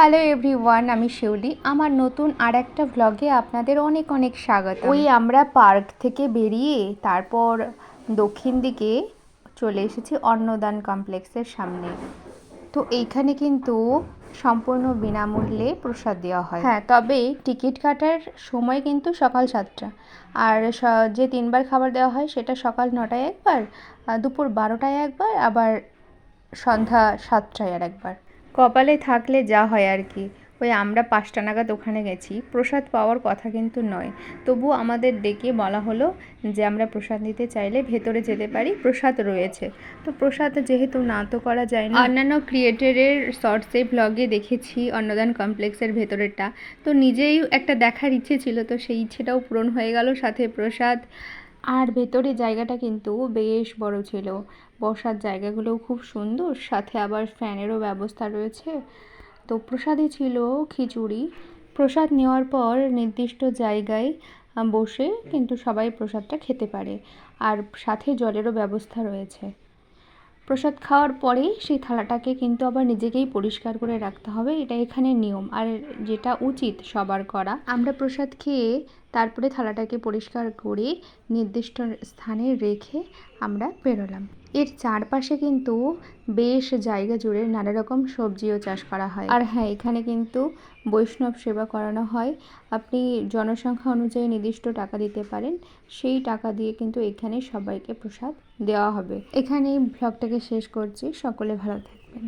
Hello everyone, আমি শিউলি। আমার নতুন আর একটা ভ্লগে আপনাদের অনেক অনেক স্বাগত। আমরা পার্ক থেকে বেরিয়ে তারপর দক্ষিণ দিকে চলে এসেছি অন্নদান কমপ্লেক্সের সামনে। তো এইখানে কিন্তু সম্পূর্ণ বিনামূল্যে প্রসাদ দেওয়া হয়। হ্যাঁ, তবে টিকিট কাটার সময় কিন্তু সকাল 7টা, আর যে 3বার খাবার দেওয়া হয় সেটা সকাল 9টায় একবার, দুপুর 12টায় একবার, আবার সন্ধ্যা 7টায় আর একবার। কপালে থাকলে যা হয় আর কি। আমরা 5টা নাগাদ ওখানে গেছি। প্রসাদ পাওয়ার কথা কিন্তু নয়, তবু আমাদের ডেকে বলা হলো যে আমরা প্রসাদ নিতে চাইলে ভেতরে যেতে পারি, প্রসাদ রয়েছে। তো প্রসাদ যেহেতু না তো করা যায় না, অন্যান্য ক্রিয়েটরের শর্টসে ব্লগে দেখেছি অন্নদান কমপ্লেক্সের ভেতরেরটা, তো নিজেই একটা দেখার ইচ্ছে ছিল, তো সেই ইচ্ছেটাও পূরণ হয়ে গেল, সাথে প্রসাদ। আর ভেতরে জায়গাটা কিন্তু বেশ বড় ছিল, বসার জায়গাগুলোও খুব সুন্দর, সাথে আবার ফ্যানেরও ব্যবস্থা রয়েছে। তো প্রসাদে ছিল খিচুড়ি। প্রসাদ নেওয়ার পর নির্দিষ্ট জায়গায় বসে কিন্তু সবাই প্রসাদটা খেতে পারে, আর সাথে জলেরও ব্যবস্থা রয়েছে। প্রসাদ খাওয়ার পরেই সেই থালাটাকে কিন্তু আবার নিজেকেই পরিষ্কার করে রাখতে হবে, এটা এখানে নিয়ম, আর যেটা উচিত সবার করা। আমরা প্রসাদ খেয়ে তারপরে থালাটাকে পরিষ্কার করে নির্দিষ্ট স্থানে রেখে আমরা বেরোলাম। এর চারপাশে কিন্তু বেশ জায়গা জুড়ে নানা রকম সবজিও চাষ করা হয়। আর হ্যাঁ, এখানে কিন্তু বৈষ্ণব সেবা করানো হয়। আপনি জনসংখ্যা অনুযায়ী নির্দিষ্ট টাকা দিতে পারেন, সেই টাকা দিয়ে কিন্তু এখানে সবাইকে প্রসাদ দেওয়া হবে। এখানেই ব্লগটাকে শেষ করছি। সকলে ভালো থাকবেন।